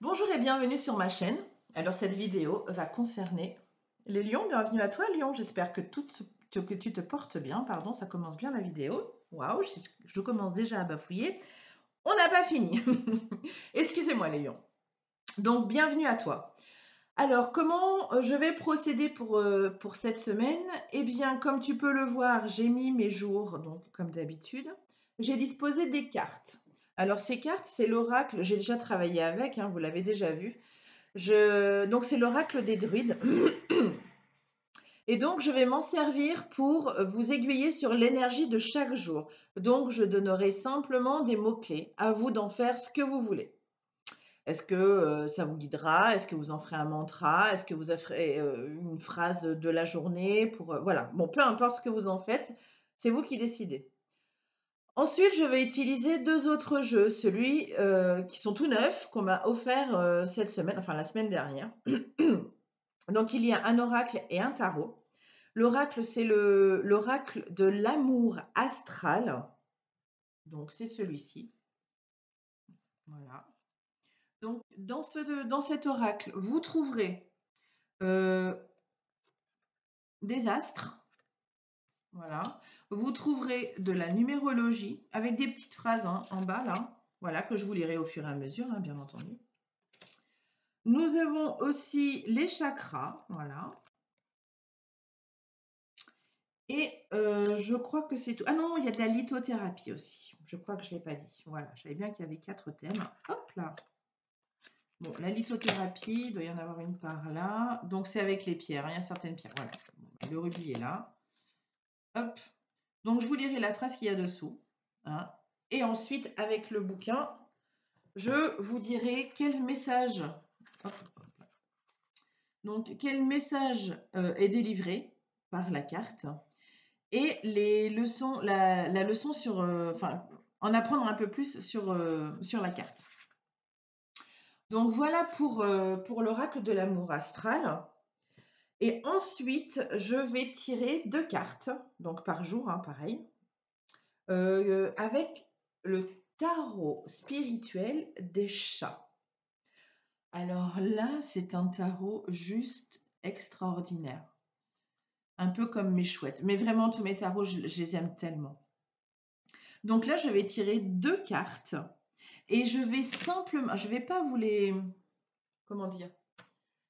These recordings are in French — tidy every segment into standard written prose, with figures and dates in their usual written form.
Bonjour et bienvenue sur ma chaîne. Alors cette vidéo va concerner les lions. Bienvenue à toi Lion. J'espère que tu te portes bien. Pardon, ça commence bien la vidéo. Waouh, je commence déjà à bafouiller. On n'a pas fini. Excusez-moi les lions. Donc bienvenue à toi. Alors comment je vais procéder pour cette semaine? Eh bien comme tu peux le voir, j'ai mis mes jours, donc comme d'habitude. J'ai disposé des cartes. Alors ces cartes, c'est l'oracle, j'ai déjà travaillé avec, hein, vous l'avez déjà vu. Donc c'est l'oracle des druides. Et donc je vais m'en servir pour vous aiguiller sur l'énergie de chaque jour. Donc je donnerai simplement des mots-clés. À vous d'en faire ce que vous voulez. Est-ce que ça vous guidera? Est-ce que vous en ferez un mantra? Est-ce que vous en ferez une phrase de la journée pour voilà. Bon, peu importe ce que vous en faites, c'est vous qui décidez. Ensuite, je vais utiliser 2 autres jeux, celui, qui sont tout neufs, qu'on m'a offert, cette semaine, enfin la semaine dernière. Donc il y a un oracle et un tarot. L'oracle, c'est l'oracle de l'amour astral. Donc c'est celui-ci. Voilà. Donc dans cet oracle, vous trouverez, heu, des astres, voilà. Vous trouverez de la numérologie avec des petites phrases, hein, en bas là, voilà, que je vous lirai au fur et à mesure, hein, bien entendu. Nous avons aussi les chakras, voilà. Et je crois que c'est tout. Ah non, il y a de la lithothérapie aussi. Je crois que je ne l'ai pas dit. Voilà, je savais bien qu'il y avait 4 thèmes. Hop là. Bon, la lithothérapie, il doit y en avoir une par là. Donc c'est avec les pierres, hein, il y a certaines pierres. Voilà. Bon, le rubis est là. Hop. Donc je vous lirai la phrase qu'il y a dessous, hein. Et ensuite, avec le bouquin, je vous dirai quel message, hop, donc quel message est délivré par la carte. Et les leçons, la leçon sur, enfin, en apprendre un peu plus sur la carte. Donc voilà pour l'oracle de l'amour astral. Et ensuite, je vais tirer 2 cartes, donc par jour, hein, pareil, avec le tarot spirituel des chats. Alors là, c'est un tarot juste extraordinaire. Un peu comme mes chouettes. Mais vraiment, tous mes tarots, je les aime tellement. Donc là, je vais tirer 2 cartes et je vais simplement je vais pas vous les comment dire?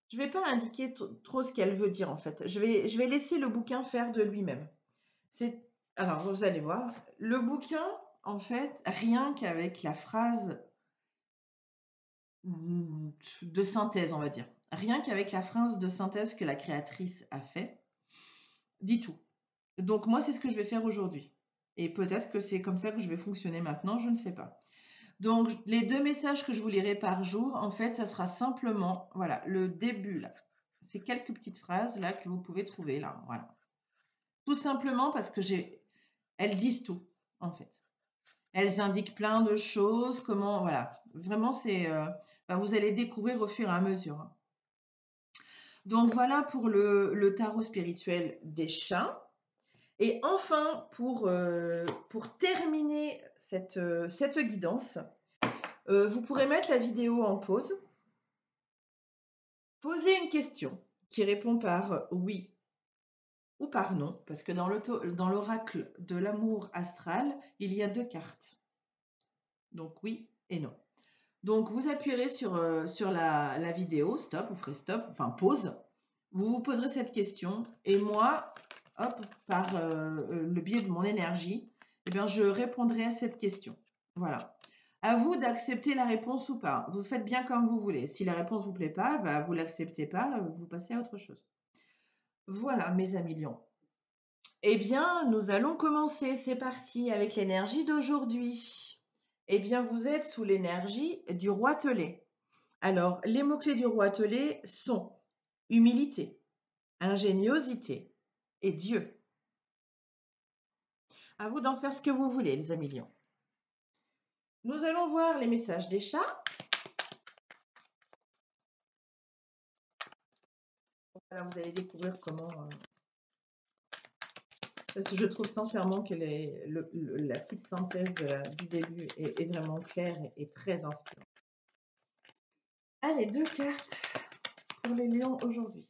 Je vais pas indiquer trop ce qu'elle veut dire, en fait. Je vais laisser le bouquin faire de lui-même. C'est alors vous allez voir, le bouquin, en fait, rien qu'avec la phrase, de synthèse, on va dire. Rien qu'avec la phrase de synthèse que la créatrice a fait, dit tout. Donc moi, c'est ce que je vais faire aujourd'hui et peut-être que c'est comme ça que je vais fonctionner maintenant, je ne sais pas. Donc, les 2 messages que je vous lirai par jour, en fait, ça sera simplement, voilà, le début là. C'est quelques petites phrases là que vous pouvez trouver là, voilà. Tout simplement parce que elles disent tout, en fait. Elles indiquent plein de choses, comment, voilà. Vraiment, vous allez découvrir au fur et à mesure, hein. Donc voilà pour le tarot spirituel des chats. Et enfin, pour terminer cette guidance, vous pourrez mettre la vidéo en pause. Posez une question qui répond par oui ou par non, parce que dans l'oracle de l'amour astral, il y a 2 cartes. Donc oui et non. Donc vous appuierez sur la vidéo, stop, vous ferez stop, enfin pause. Vous vous poserez cette question et moi, hop, par le biais de mon énergie, eh bien, je répondrai à cette question. Voilà. À vous d'accepter la réponse ou pas. Vous faites bien comme vous voulez. Si la réponse ne vous plaît pas, bah, vous l'acceptez pas, vous passez à autre chose. Voilà, mes amis lions. Eh bien, nous allons commencer. C'est parti avec l'énergie d'aujourd'hui. Eh bien, vous êtes sous l'énergie du roitelet. Alors, les mots-clés du roitelet sont humilité, ingéniosité et Dieu. À vous d'en faire ce que vous voulez, les amis lions. Nous allons voir les messages des chats. Voilà, vous allez découvrir comment. Parce que je trouve sincèrement que la petite synthèse du début est vraiment claire et très inspirante. Allez, 2 cartes pour les lions aujourd'hui.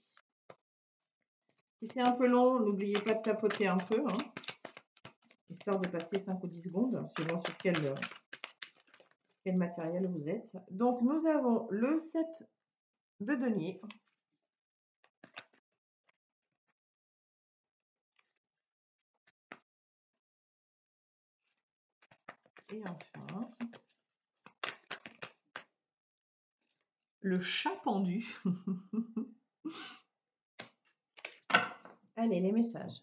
Si c'est un peu long, n'oubliez pas de tapoter un peu, hein, histoire de passer 5 ou 10 secondes, suivant sur quel matériel vous êtes. Donc, nous avons le 7 de denier. Et enfin, le chat pendu. Allez, les messages.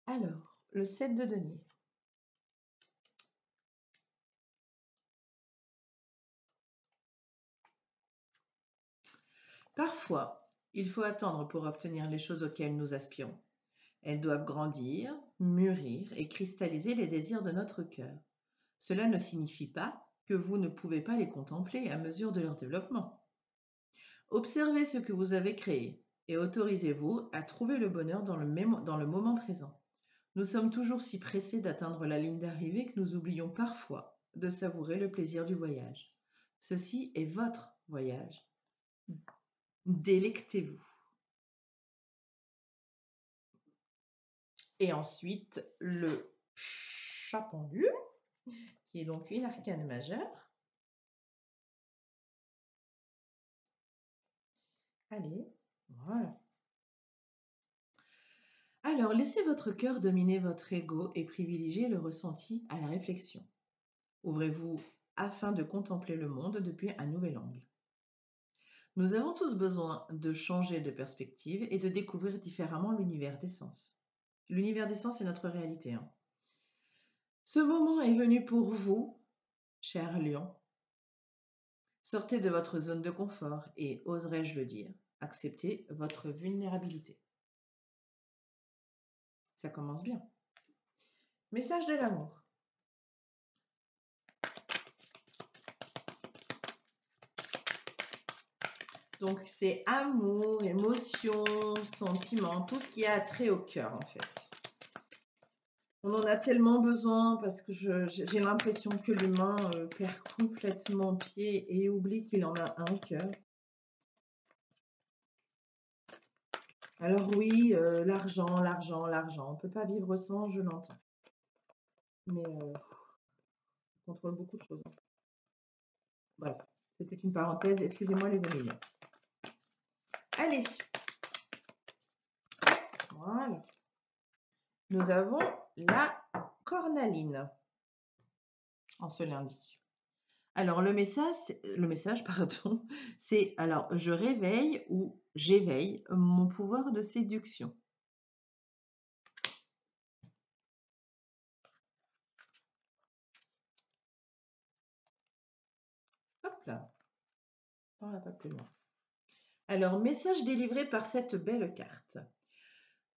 Alors, le 7 de denier. Parfois, il faut attendre pour obtenir les choses auxquelles nous aspirons. Elles doivent grandir, mûrir et cristalliser les désirs de notre cœur. Cela ne signifie pas que vous ne pouvez pas les contempler à mesure de leur développement. Observez ce que vous avez créé et autorisez-vous à trouver le bonheur dans le moment présent. Nous sommes toujours si pressés d'atteindre la ligne d'arrivée que nous oublions parfois de savourer le plaisir du voyage. Ceci est votre voyage. Délectez-vous. Et ensuite, le chat pendu, qui est donc une arcane majeure. Allez, voilà. Alors, laissez votre cœur dominer votre ego et privilégiez le ressenti à la réflexion. Ouvrez-vous afin de contempler le monde depuis un nouvel angle. Nous avons tous besoin de changer de perspective et de découvrir différemment l'univers des sens. L'univers des sens est notre réalité, hein. Ce moment est venu pour vous, cher lion. Sortez de votre zone de confort et, oserais-je le dire, acceptez votre vulnérabilité. Ça commence bien. Message de l'amour. Donc, c'est amour, émotion, sentiment, tout ce qui a trait au cœur, en fait. On en a tellement besoin parce que j'ai l'impression que l'humain perd complètement pied et oublie qu'il en a un cœur. Alors oui, l'argent, l'argent, l'argent. On ne peut pas vivre sans, je l'entends. Mais on contrôle beaucoup de choses. Bref, c'était une parenthèse. Excusez-moi les amis. Allez. Voilà. Nous avons la cornaline en ce lundi. Alors, le message, pardon, c'est alors je réveille ou j'éveille mon pouvoir de séduction. Hop là, on va pas plus loin. Alors, message délivré par cette belle carte.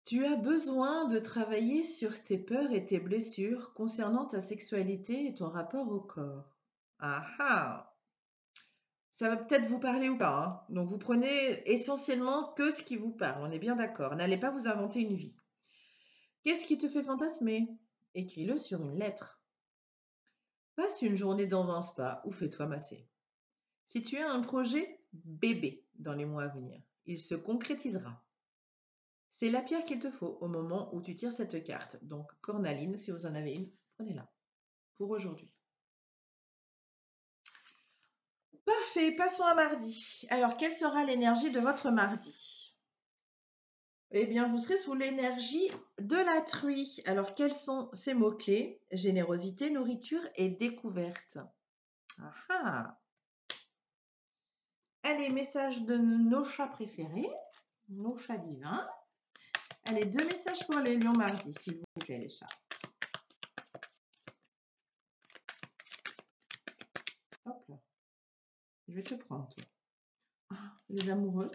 Tu as besoin de travailler sur tes peurs et tes blessures concernant ta sexualité et ton rapport au corps. Ah ah! Ça va peut-être vous parler ou pas, hein. Donc, vous prenez essentiellement que ce qui vous parle. On est bien d'accord. N'allez pas vous inventer une vie. Qu'est-ce qui te fait fantasmer? Écris-le sur une lettre. Passe une journée dans un spa ou fais-toi masser. Si tu as un projet bébé dans les mois à venir, il se concrétisera. C'est la pierre qu'il te faut au moment où tu tires cette carte. Donc, cornaline, si vous en avez une, prenez-la pour aujourd'hui. Parfait, passons à mardi. Alors, quelle sera l'énergie de votre mardi? Eh bien, vous serez sous l'énergie de la truie. Alors, quels sont ces mots-clés? Générosité, nourriture et découverte. Ah ah! Allez, message de nos chats préférés, nos chats divins. Allez, 2 messages pour les lions mardi, s'il vous plaît, les chats. Hop là. Je vais te prendre, toi. Ah, les amoureux.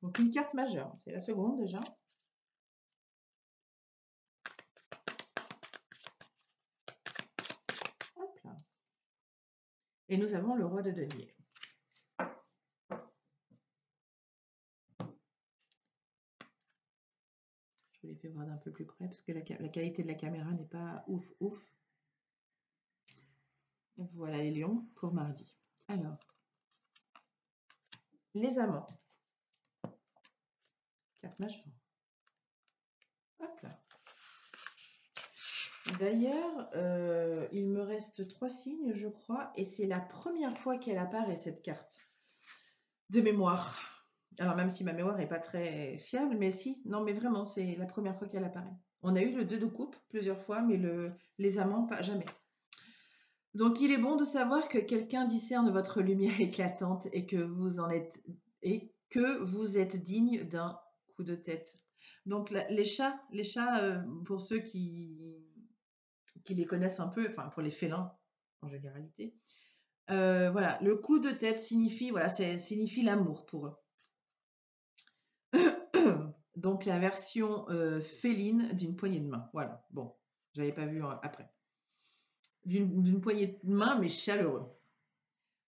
Donc, une carte majeure. C'est la seconde, déjà. Hop là. Et nous avons le roi de denier. Je vous les fais voir d'un peu plus près parce que la qualité de la caméra n'est pas ouf, ouf. Voilà les lions pour mardi. Alors, les amants. Carte majeure. Hop là. D'ailleurs, il me reste 3 signes, je crois, et c'est la première fois qu'elle apparaît, cette carte, de mémoire. Alors, même si ma mémoire n'est pas très fiable, mais si, non, mais vraiment, c'est la première fois qu'elle apparaît. On a eu le 2 de coupe plusieurs fois, mais les amants, pas jamais. Donc, il est bon de savoir que quelqu'un discerne votre lumière éclatante et que vous êtes digne d'un coup de tête. Donc, les chats, pour ceux qui les connaissent un peu, enfin pour les félins en généralité, voilà, le coup de tête signifie, voilà, signifie l'amour pour eux. Donc la version féline d'une poignée de main. Voilà, bon, j'avais pas vu après. D'une poignée de main, mais chaleureux.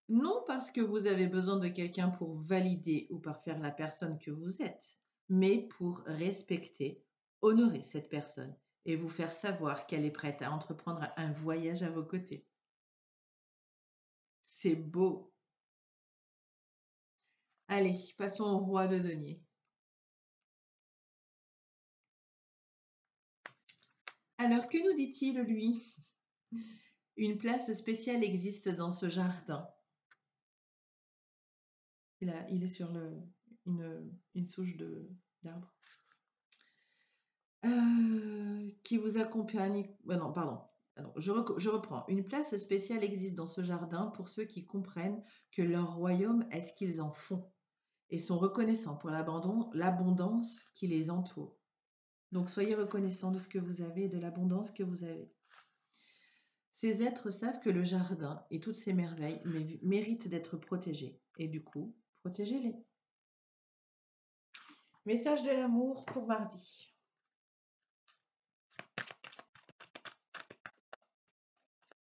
Non parce que vous avez besoin de quelqu'un pour valider ou parfaire la personne que vous êtes, mais pour respecter, honorer cette personne et vous faire savoir qu'elle est prête à entreprendre un voyage à vos côtés. C'est beau. Allez, passons au roi de denier. Alors, que nous dit-il, lui? Une place spéciale existe dans ce jardin. Il est sur une souche d'arbre. Qui vous accompagne. Non, pardon. Alors, je reprends. Une place spéciale existe dans ce jardin pour ceux qui comprennent que leur royaume est ce qu'ils en font et sont reconnaissants pour l'abondance qui les entoure. Donc, soyez reconnaissants de ce que vous avez et de l'abondance que vous avez. Ces êtres savent que le jardin et toutes ses merveilles méritent d'être protégés. Et du coup, protégez-les. Message de l'amour pour mardi.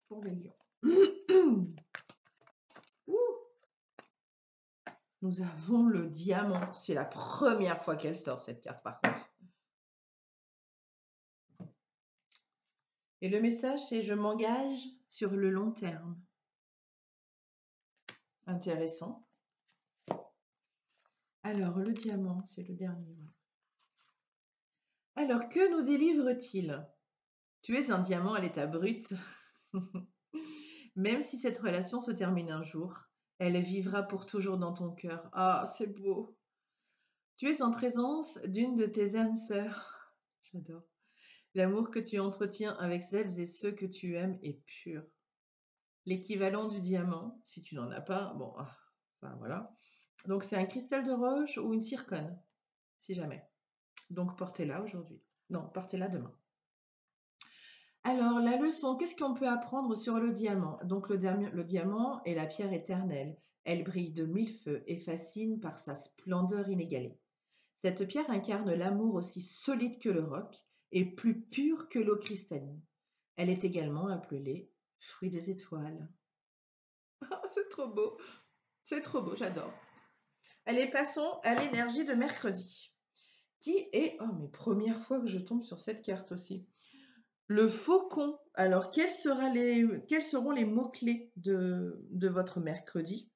Pour les lions. Nous avons le diamant. C'est la première fois qu'elle sort, cette carte, par contre. Et le message, c'est « Je m'engage sur le long terme ». Intéressant. Alors, le diamant, c'est le dernier. Alors, que nous délivre-t-il? Tu es un diamant à l'état brut. Même si cette relation se termine un jour, elle vivra pour toujours dans ton cœur. Ah, c'est beau. Tu es en présence d'une de tes âmes sœurs. J'adore. L'amour que tu entretiens avec celles et ceux que tu aimes est pur. L'équivalent du diamant, si tu n'en as pas, bon, ça voilà. Donc c'est un cristal de roche ou une zircone, si jamais. Donc portez-la aujourd'hui. Non, portez-la demain. Alors la leçon, qu'est-ce qu'on peut apprendre sur le diamant? Donc le diamant est la pierre éternelle. Elle brille de mille feux et fascine par sa splendeur inégalée. Cette pierre incarne l'amour aussi solide que le roc et plus pur que l'eau cristalline. Elle est également appelée fruit des étoiles. C'est trop beau. C'est trop beau, j'adore. Allez, passons à l'énergie de mercredi. Qui est... Oh, mais première fois que je tombe sur cette carte aussi. Le faucon. Alors, quels seront les mots-clés de votre mercredi?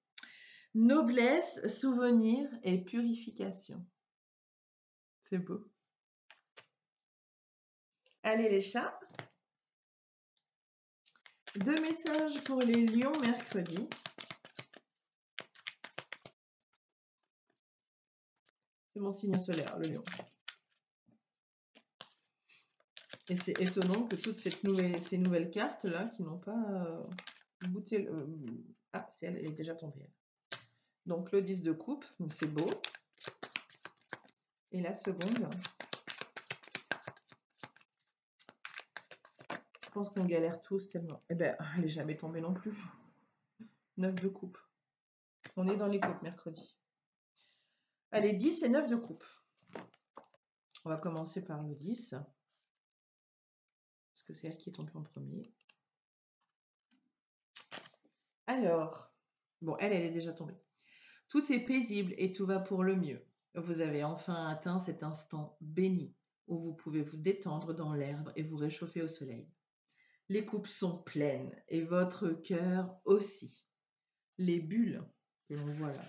Noblesse, souvenir et purification. C'est beau. Allez, les chats. 2 messages pour les lions mercredi. C'est mon signe solaire, le lion. Et c'est étonnant que toutes ces nouvelles cartes-là, qui n'ont pas bouté... Ah, elle est déjà tombée. Donc, le 10 de coupe, c'est beau. Et la seconde... Je pense qu'on galère tous tellement. Eh ben, elle n'est jamais tombée non plus. 9 de coupe. On est dans les coupes mercredi. Allez, 10 et 9 de coupe. On va commencer par le 10. Parce que c'est elle qui est tombée en premier. Alors, bon, elle est déjà tombée. Tout est paisible et tout va pour le mieux. Vous avez enfin atteint cet instant béni où vous pouvez vous détendre dans l'herbe et vous réchauffer au soleil. Les coupes sont pleines et votre cœur aussi. Les bulles que l'on voit là,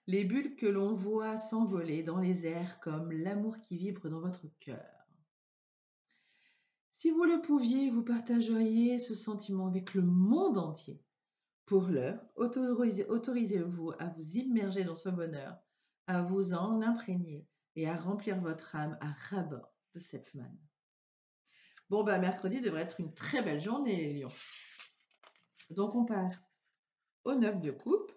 les bulles que l'on voit s'envoler dans les airs comme l'amour qui vibre dans votre cœur. Si vous le pouviez, vous partageriez ce sentiment avec le monde entier. Pour l'heure, autorisez-vous à vous immerger dans ce bonheur, à vous en imprégner et à remplir votre âme à ras-bord de cette manne. Bon, bah, mercredi devrait être une très belle journée, les lions. Donc, on passe au 9 de coupe.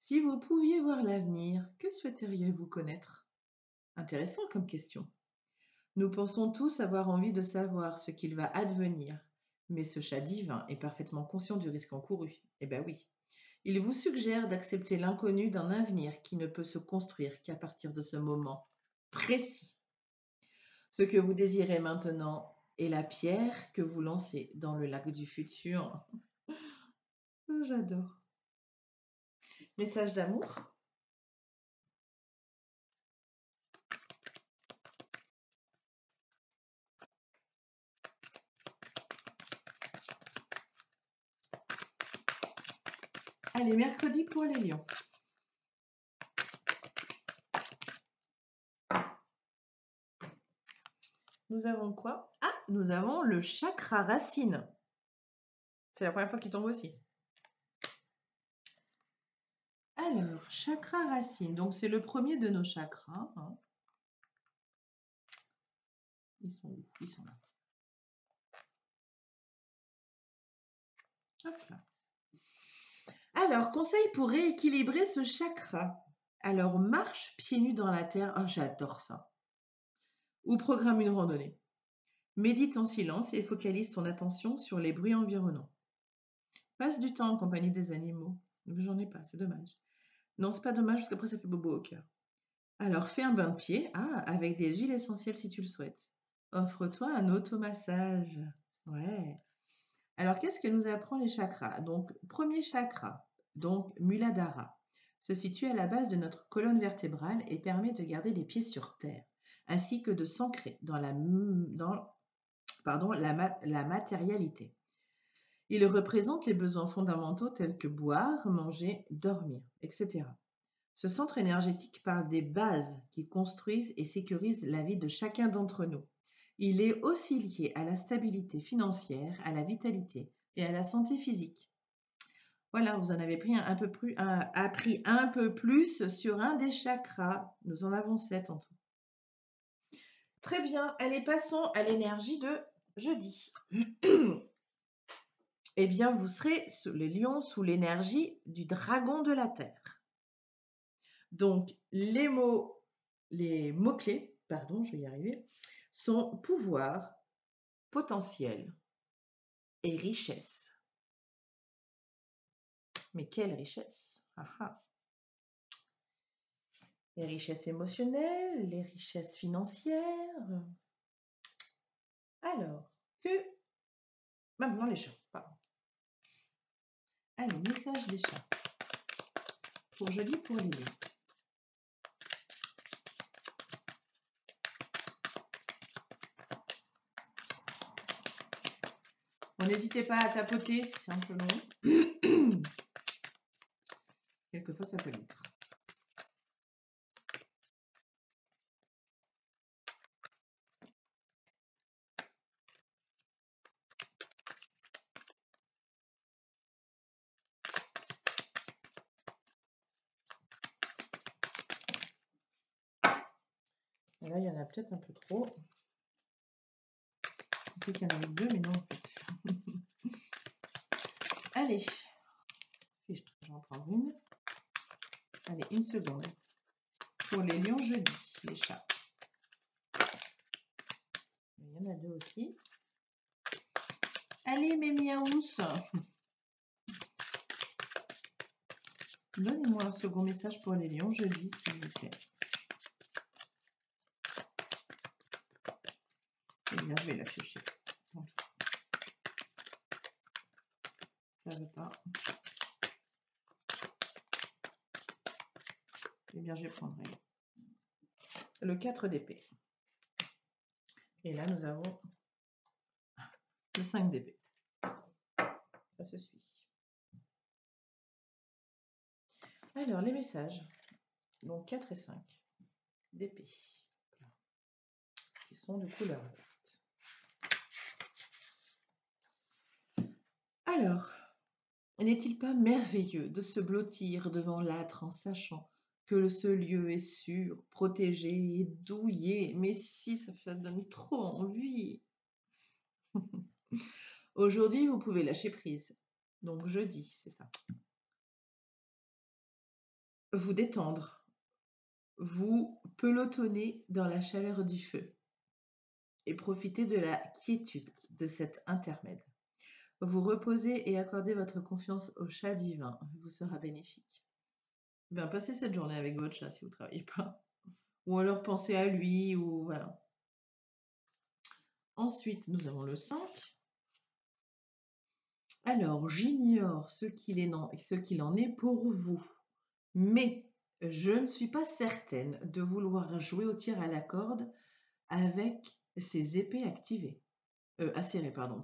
Si vous pouviez voir l'avenir, que souhaiteriez-vous connaître? Intéressant comme question. Nous pensons tous avoir envie de savoir ce qu'il va advenir, mais ce chat divin est parfaitement conscient du risque encouru. Eh bien oui. Il vous suggère d'accepter l'inconnu d'un avenir qui ne peut se construire qu'à partir de ce moment précis. Ce que vous désirez maintenant est la pierre que vous lancez dans le lac du futur. J'adore. Message d'amour. Allez, mercredi pour les lions. Nous avons quoi? Ah, nous avons le chakra racine. C'est la première fois qu'il tombe aussi. Alors, chakra racine. Donc, c'est le premier de nos chakras. Hein. Ils sont où? Ils sont là. Hop là. Alors, conseil pour rééquilibrer ce chakra. Alors, marche pieds nus dans la terre. Oh, j'adore ça. Ou programme une randonnée. Médite en silence et focalise ton attention sur les bruits environnants. Passe du temps en compagnie des animaux. J'en ai pas, c'est dommage. Non, c'est pas dommage parce qu'après ça fait bobo au cœur. Alors, fais un bain de pied, avec des huiles essentielles si tu le souhaites. Offre-toi un automassage. Ouais. Alors, qu'est-ce que nous apprend les chakras? Donc, premier chakra, donc Muladhara, se situe à la base de notre colonne vertébrale et permet de garder les pieds sur terre, ainsi que de s'ancrer dans la matérialité. Il représente les besoins fondamentaux tels que boire, manger, dormir, etc. Ce centre énergétique parle des bases qui construisent et sécurisent la vie de chacun d'entre nous. Il est aussi lié à la stabilité financière, à la vitalité et à la santé physique. Voilà, vous en avez appris un peu plus sur un des chakras. Nous en avons 7 en tout. Très bien, allez, passons à l'énergie de jeudi. Eh bien, vous serez, les lions, sous l'énergie du dragon de la terre. Donc, les mots-clés, je vais y arriver, sont pouvoir, potentiel et richesse. Mais quelle richesse! Les richesses émotionnelles, les richesses financières. Alors, maintenant les chats, pardon. Allez, message des chats. Pour jeudi, pour les lions. Bon, n'hésitez pas à tapoter si c'est un peu long. Quelquefois, ça peut l'être. Et là, il y en a peut-être un peu trop. Je sais qu'il y en avait 2, mais non, en fait. Allez. J'en prends une. Allez, une seconde. Pour les lions jeudi, les chats. Il y en a 2 aussi. Allez, mes miaous. Donnez-moi un second message pour les lions jeudi, s'il vous plaît. Eh bien, je vais la piocher. Tant pis. Ça ne veut pas. Eh bien, je prendrai le 4 d'épée. Et là, nous avons le 5 d'épée. Ça se suit. Alors, les messages. Donc 4 et 5 d'épée. Qui sont de couleur verte. Alors, n'est-il pas merveilleux de se blottir devant l'âtre en sachant que ce lieu est sûr, protégé et douillet? Mais si, ça donne trop envie. Aujourd'hui, vous pouvez lâcher prise. Donc jeudi, c'est ça. Vous détendre. Vous pelotonner dans la chaleur du feu. Et profiter de la quiétude de cet intermède. Vous reposer et accorder votre confiance au chat divin vous sera bénéfique. Bien, passez cette journée avec votre chat si vous ne travaillez pas. Ou alors pensez à lui, ou voilà. Ensuite, nous avons le 5. Alors, j'ignore ce qu'il en est pour vous, mais je ne suis pas certaine de vouloir jouer au tir à la corde avec ces épées activées. Acérées, pardon.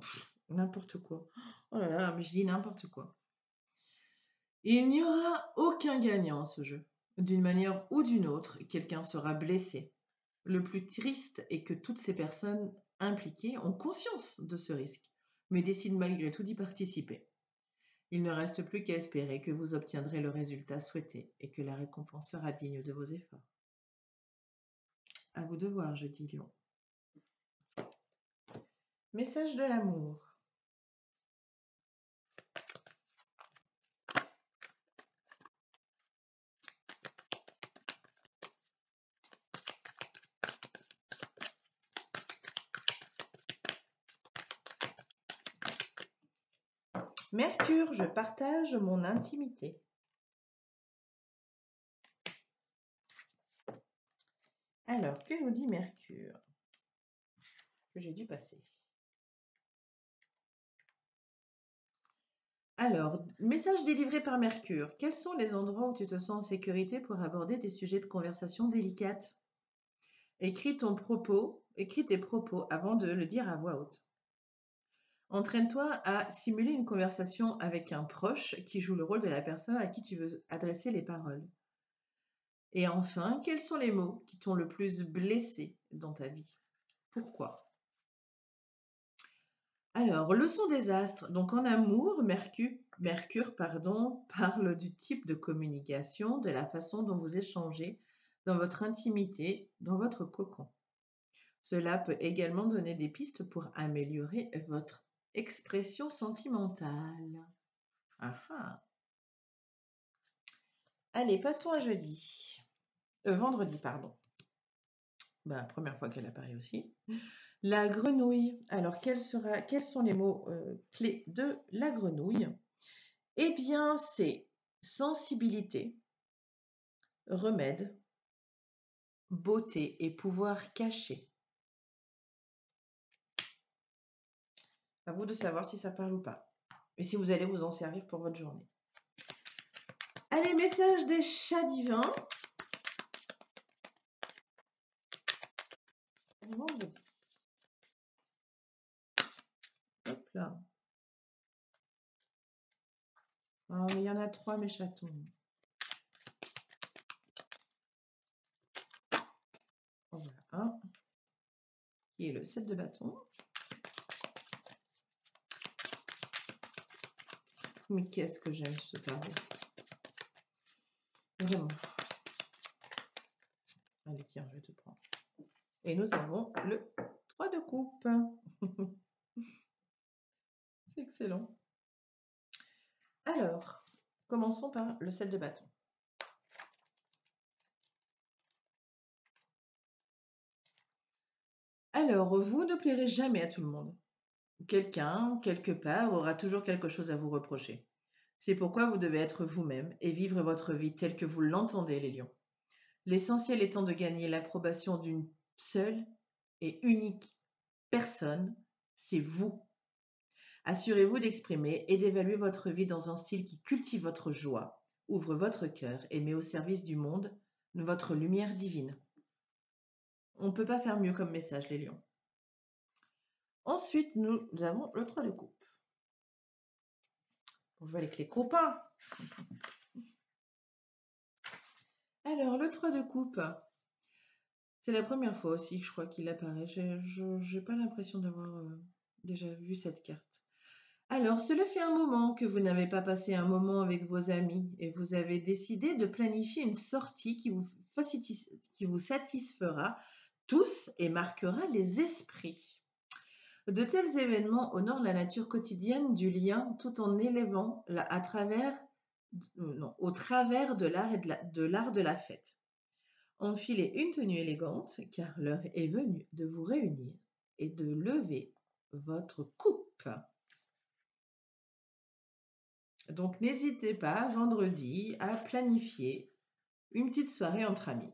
N'importe quoi. Oh là là, mais je dis n'importe quoi. Il n'y aura aucun gagnant en ce jeu. D'une manière ou d'une autre, quelqu'un sera blessé. Le plus triste est que toutes ces personnes impliquées ont conscience de ce risque, mais décident malgré tout d'y participer. Il ne reste plus qu'à espérer que vous obtiendrez le résultat souhaité et que la récompense sera digne de vos efforts. À vous de voir, jeudi Lion. Message de l'amour. Mercure, je partage mon intimité. Alors, que nous dit Mercure? Que j'ai dû passer. Alors, message délivré par Mercure. Quels sont les endroits où tu te sens en sécurité pour aborder des sujets de conversation délicates? Écris tes propos avant de le dire à voix haute. Entraîne-toi à simuler une conversation avec un proche qui joue le rôle de la personne à qui tu veux adresser les paroles. Et enfin, quels sont les mots qui t'ont le plus blessé dans ta vie? Pourquoi? Alors, leçon des astres. Donc en amour, Mercure parle du type de communication, de la façon dont vous échangez dans votre intimité, dans votre cocon. Cela peut également donner des pistes pour améliorer votre expression sentimentale. Ah. Allez, passons à vendredi, pardon. Première fois qu'elle apparaît aussi. La grenouille. Alors, quels sont les mots clés de la grenouille? Eh bien, c'est sensibilité, remède, beauté et pouvoir caché. À vous de savoir si ça parle ou pas. Et si vous allez vous en servir pour votre journée. Allez, message des chats divins. Vendredi. Hop là. Oh, il y en a 3, mes chatons. Voilà un. Qui est le 7 de bâton. Mais qu'est-ce que j'aime ce tarot. Vraiment. Allez, tiens, je vais te prendre. Et nous avons le 3 de coupe. C'est excellent. Alors, commençons par le 7 de bâton. Alors, vous ne plairez jamais à tout le monde. Quelqu'un, quelque part, aura toujours quelque chose à vous reprocher. C'est pourquoi vous devez être vous-même et vivre votre vie telle que vous l'entendez, les lions. L'essentiel étant de gagner l'approbation d'une seule et unique personne, c'est vous. Assurez-vous d'exprimer et d'évaluer votre vie dans un style qui cultive votre joie, ouvre votre cœur et met au service du monde votre lumière divine. On ne peut pas faire mieux comme message, les lions. Ensuite, nous avons le 3 de coupe. On joue avec les copains. Alors, le 3 de coupe, c'est la première fois aussi que je crois qu'il apparaît. Je n'ai pas l'impression d'avoir déjà vu cette carte. Alors, cela fait un moment que vous n'avez pas passé un moment avec vos amis et vous avez décidé de planifier une sortie qui vous satisfera tous et marquera les esprits. De tels événements honorent la nature quotidienne du lien tout en élevant au travers de l'art de la fête. Enfilez une tenue élégante car l'heure est venue de vous réunir et de lever votre coupe. Donc n'hésitez pas vendredi à planifier une petite soirée entre amis.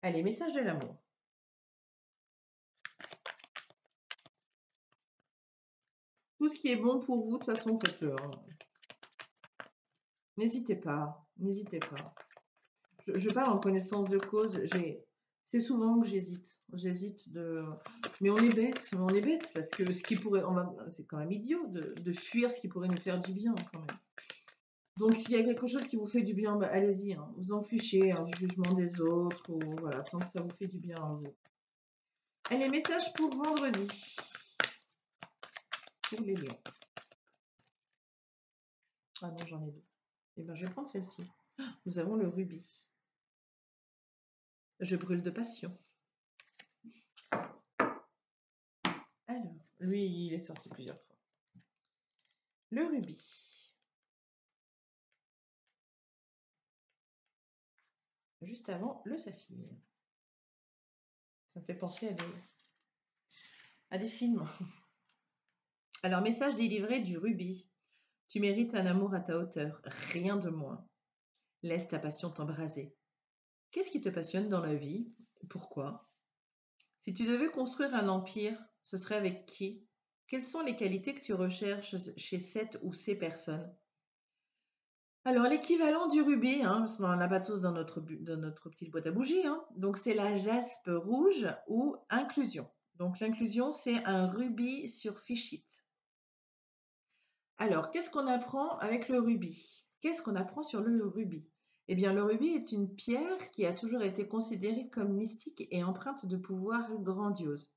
Allez, message de l'amour. Tout ce qui est bon pour vous, de toute façon, faites-le. Hein. N'hésitez pas, n'hésitez pas. Je parle en connaissance de cause. C'est souvent que j'hésite. Mais on est bête parce que ce qui pourrait, c'est quand même idiot de fuir ce qui pourrait nous faire du bien quand même. Donc s'il y a quelque chose qui vous fait du bien, bah, allez-y. Hein. Vous en fichez du jugement des autres ou voilà, tant que ça vous fait du bien à vous. Allez, message pour vendredi. Pour les lions. Ah non, j'en ai deux. Eh bien, je vais prendre celle-ci. Nous avons le rubis. Je brûle de passion. Alors, lui, il est sorti plusieurs fois. Le rubis. Juste avant, le saphir. Ça me fait penser à des films. Alors, message délivré du rubis. Tu mérites un amour à ta hauteur, rien de moins. Laisse ta passion t'embraser. Qu'est-ce qui te passionne dans la vie? Pourquoi? Si tu devais construire un empire, ce serait avec qui? Quelles sont les qualités que tu recherches chez cette ou ces personnes? Alors, l'équivalent du rubis, hein, parce qu'on n'en a pas tous dans notre petite boîte à bougies, hein, donc c'est la jaspe rouge ou inclusion. Donc, l'inclusion, c'est un rubis sur fichit. Alors, qu'est-ce qu'on apprend avec le rubis? Qu'est-ce qu'on apprend sur le rubis? Eh bien, le rubis est une pierre qui a toujours été considérée comme mystique et empreinte de pouvoir grandiose.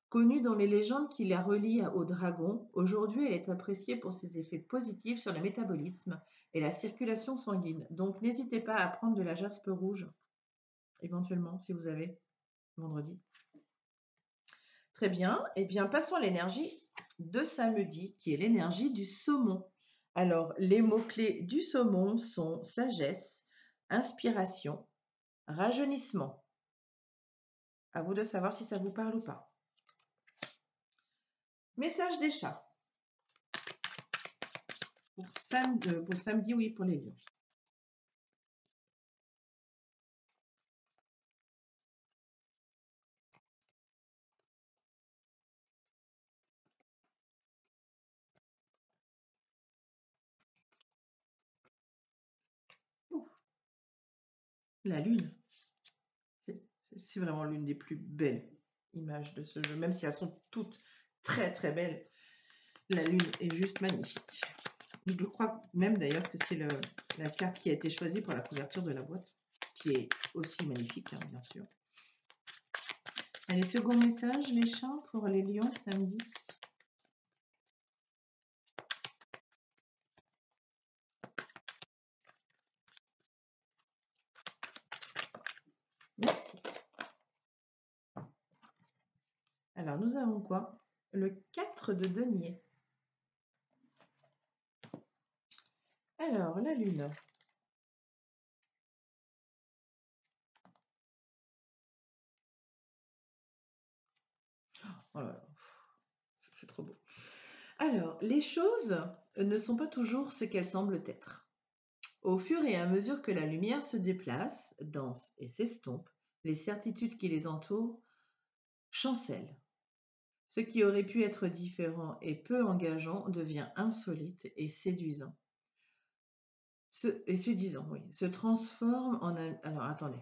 Connue dans les légendes qui la relient au dragon, aujourd'hui elle est appréciée pour ses effets positifs sur le métabolisme et la circulation sanguine. Donc n'hésitez pas à prendre de la jaspe rouge, éventuellement, si vous avez, vendredi. Très bien, eh bien passons à l'énergie de samedi, qui est l'énergie du saumon. Alors, les mots-clés du saumon sont sagesse, inspiration, rajeunissement. À vous de savoir si ça vous parle ou pas. Message des chats. Pour samedi, oui, pour les lions. La lune, c'est vraiment l'une des plus belles images de ce jeu, même si elles sont toutes très très belles. La lune est juste magnifique. Je crois même d'ailleurs que c'est la carte qui a été choisie pour la couverture de la boîte, qui est aussi magnifique, hein, bien sûr. Allez, second message, les chats pour les lions samedi. Merci. Alors, nous avons quoi? Le 4 de denier. Alors, la lune. Oh là là, c'est trop beau. Alors, les choses ne sont pas toujours ce qu'elles semblent être. Au fur et à mesure que la lumière se déplace, danse et s'estompe, les certitudes qui les entourent chancellent. Ce qui aurait pu être différent et peu engageant devient insolite et séduisant. Se transforme en un... Alors, attendez.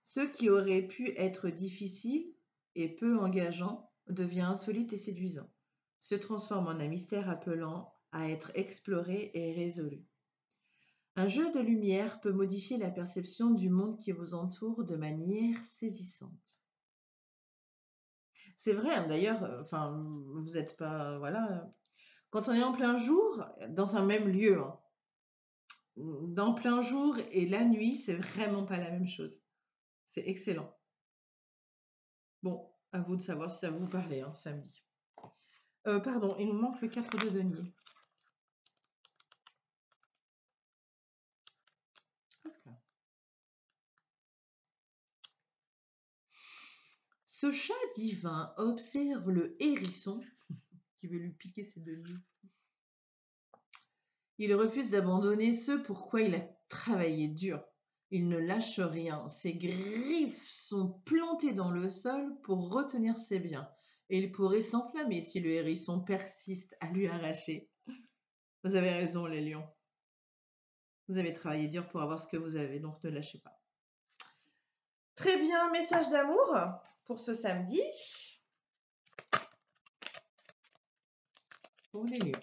Ce qui aurait pu être difficile et peu engageant devient insolite et séduisant, se transforme en un mystère appelant à être exploré et résolu. Un jeu de lumière peut modifier la perception du monde qui vous entoure de manière saisissante. C'est vrai, hein, d'ailleurs, enfin, vous n'êtes pas, voilà, quand on est en plein jour, dans un même lieu, hein, dans plein jour et la nuit, c'est vraiment pas la même chose. C'est excellent. Bon, à vous de savoir si ça vous parlait, hein, samedi. Pardon, il nous manque le 4 de denier. Hop là. Ce chat divin observe le hérisson qui veut lui piquer ses deniers. Il refuse d'abandonner ce pour quoi il a travaillé dur. Il ne lâche rien. Ses griffes sont plantées dans le sol pour retenir ses biens. Et il pourrait s'enflammer si le hérisson persiste à lui arracher. Vous avez raison, les lions. Vous avez travaillé dur pour avoir ce que vous avez, donc ne lâchez pas. Très bien, message d'amour pour ce samedi. Pour les lions.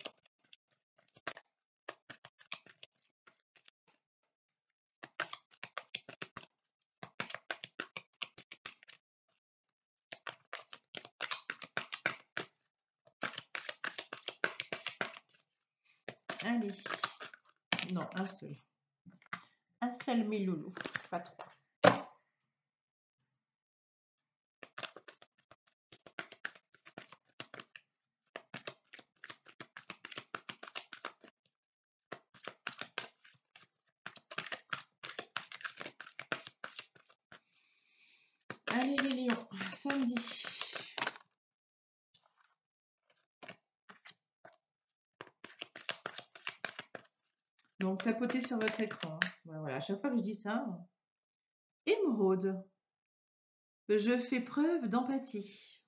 Allez. Non, un seul. Un seul, mes loulous. Pas trop. Allez, les lions. Samedi. Donc, tapotez sur votre écran. Voilà, à chaque fois que je dis ça. Émeraude. Je fais preuve d'empathie.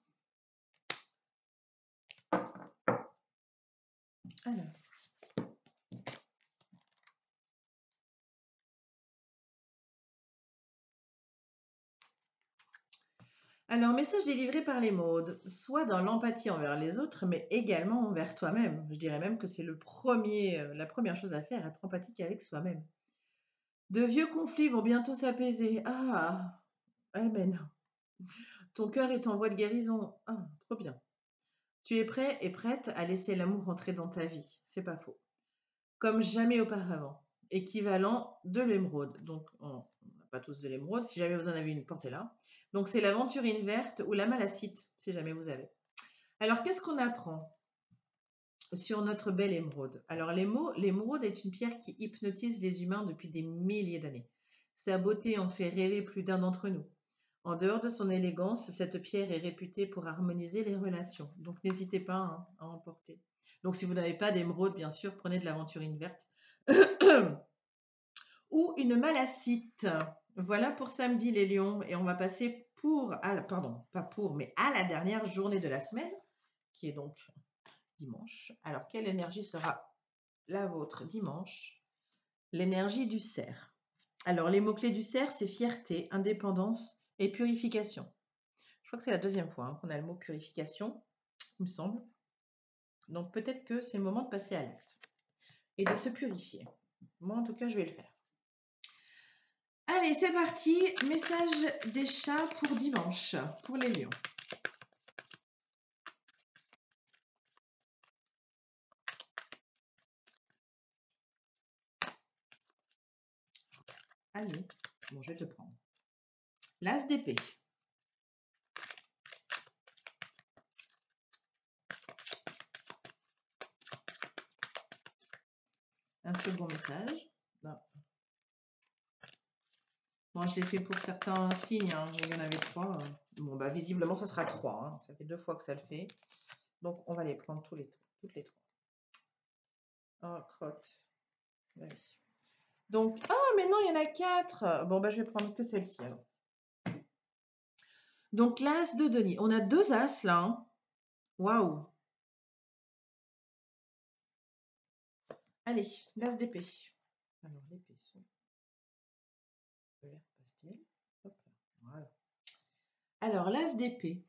Alors, message délivré par l'émeraude. Sois dans l'empathie envers les autres, mais également envers toi-même. Je dirais même que c'est la première chose à faire, être empathique avec soi-même. De vieux conflits vont bientôt s'apaiser. Ah, amen. Ton cœur est en voie de guérison. Ah, trop bien. Tu es prêt et prête à laisser l'amour entrer dans ta vie. C'est pas faux. Comme jamais auparavant. Équivalent de l'émeraude. Donc, on n'a pas tous de l'émeraude. Si jamais vous en avez une, portez-la. Donc, c'est l'aventurine verte ou la malacite, si jamais vous avez. Alors, qu'est-ce qu'on apprend sur notre belle émeraude? Alors, l'émeraude est une pierre qui hypnotise les humains depuis des milliers d'années. Sa beauté en fait rêver plus d'un d'entre nous. En dehors de son élégance, cette pierre est réputée pour harmoniser les relations. Donc, n'hésitez pas, hein, à en porter. Donc, si vous n'avez pas d'émeraude, bien sûr, prenez de l'aventurine verte ou une malacite. Voilà pour samedi, les lions. Et on va passer à la dernière journée de la semaine, qui est donc dimanche. Alors, quelle énergie sera la vôtre dimanche? L'énergie du cerf. Alors, les mots-clés du cerf, c'est fierté, indépendance et purification. Je crois que c'est la deuxième fois, hein, qu'on a le mot purification, il me semble. Donc, peut-être que c'est le moment de passer à l'acte et de se purifier. Moi, en tout cas, je vais le faire. Allez, c'est parti. Message des chats pour dimanche, pour les lions. Allez, bon, je vais te prendre. L'as d'épée. Un second message. Non. Bon, je l'ai fait pour certains signes, hein. Il y en avait 3. Bon, bah, visiblement, ça sera 3. Hein. Ça fait 2 fois que ça le fait. Donc, on va les prendre toutes les 3. Oh, crotte. Bah, oui. Donc, mais non, il y en a 4. Bon, bah, je vais prendre que celle-ci, alors. Donc, l'as de denier. On a 2 as, là. Hein. Waouh. Allez, l'as d'épée. Alors, l'épée sont vert pastel. Hop là. Voilà. Alors, l'as d'épée.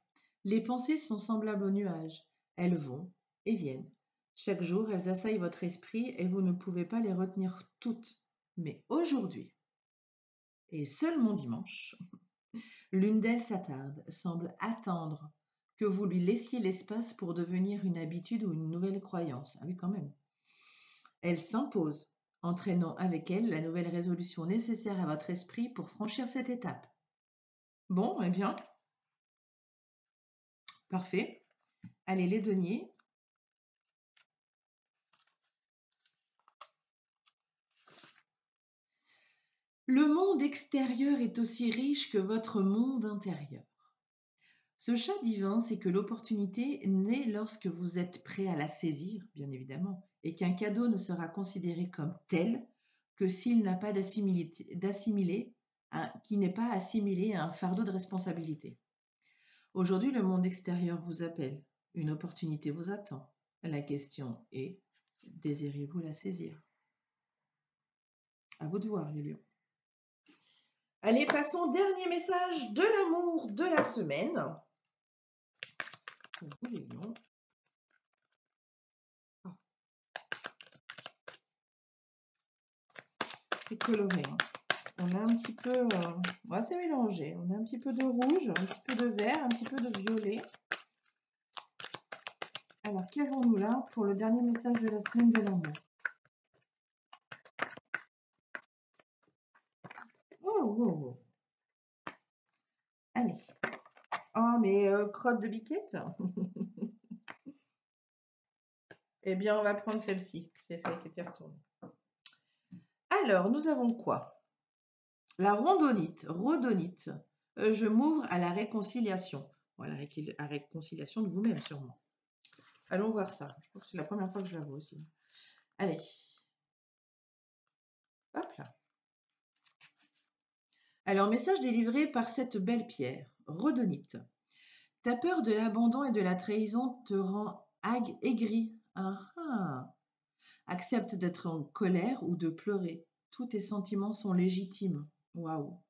Les pensées sont semblables aux nuages. Elles vont et viennent. Chaque jour, elles assaillent votre esprit et vous ne pouvez pas les retenir toutes. Mais aujourd'hui, et seulement dimanche, l'une d'elles s'attarde, semble attendre que vous lui laissiez l'espace pour devenir une habitude ou une nouvelle croyance. Ah oui, quand même. Elle s'impose, entraînant avec elle la nouvelle résolution nécessaire à votre esprit pour franchir cette étape. Bon, eh bien, parfait. Allez, les deniers. Le monde extérieur est aussi riche que votre monde intérieur. Ce chat divin, c'est que l'opportunité naît lorsque vous êtes prêt à la saisir, bien évidemment, et qu'un cadeau ne sera considéré comme tel que s'il n'a pas qui n'est pas assimilé à un fardeau de responsabilité. Aujourd'hui, le monde extérieur vous appelle, une opportunité vous attend. La question est, désirez-vous la saisir? À vous de voir, les lions. Allez, passons au dernier message de l'amour de la semaine. Pour vous, les lions. Ah. C'est coloré. Hein. On a un petit peu... c'est mélangé. On a un petit peu de rouge, un petit peu de vert, un petit peu de violet. Alors, qu'avons-nous là pour le dernier message de la semaine de l'amour? Oh. Allez. Oh, mais crotte de biquette. Eh bien, on va prendre celle-ci. C'est celle qui était retournée. Alors, nous avons quoi? La rhodonite. Je m'ouvre à la réconciliation. Voilà, la réconciliation de vous-même, sûrement. Allons voir ça. Je trouve que c'est la première fois que je la vois aussi. Allez. Hop là. Alors, message délivré par cette belle pierre. Rhodonite. Ta peur de l'abandon et de la trahison te rend aigri. Accepte d'être en colère ou de pleurer. Tous tes sentiments sont légitimes. Waouh.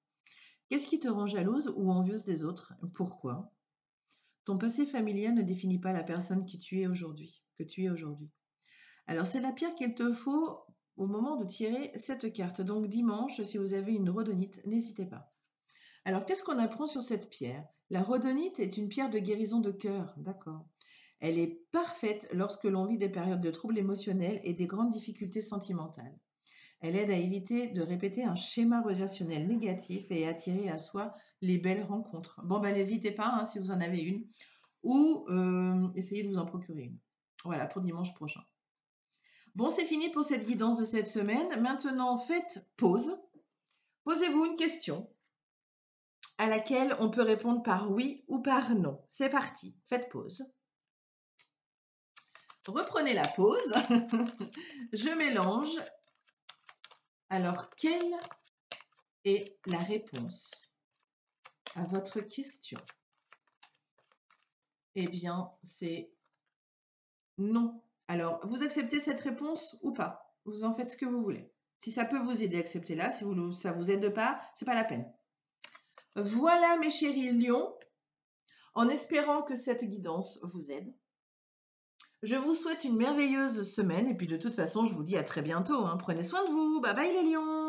Qu'est-ce qui te rend jalouse ou envieuse des autres? Pourquoi? Ton passé familial ne définit pas la personne que tu es aujourd'hui. Alors, c'est la pierre qu'il te faut au moment de tirer cette carte. Donc, dimanche, si vous avez une rhodonite, n'hésitez pas. Alors, qu'est-ce qu'on apprend sur cette pierre? La rhodonite est une pierre de guérison de cœur. D'accord. Elle est parfaite lorsque l'on vit des périodes de troubles émotionnels et des grandes difficultés sentimentales. Elle aide à éviter de répéter un schéma relationnel négatif et à attirer à soi les belles rencontres. Bon, n'hésitez pas hein, si vous en avez une ou essayez de vous en procurer une. Voilà, pour dimanche prochain. Bon, c'est fini pour cette guidance de cette semaine. Maintenant, faites pause. Posez-vous une question à laquelle on peut répondre par oui ou par non. C'est parti, faites pause. Reprenez la pause. Je mélange. Alors, quelle est la réponse à votre question? Eh bien, c'est non. Alors, vous acceptez cette réponse ou pas? Vous en faites ce que vous voulez. Si ça peut vous aider, acceptez-la. Si ça ne vous aide pas, c'est pas la peine. Voilà, mes chéris lions. En espérant que cette guidance vous aide, je vous souhaite une merveilleuse semaine. Et puis, de toute façon, je vous dis à très bientôt. Hein. Prenez soin de vous. Bye bye, les lions.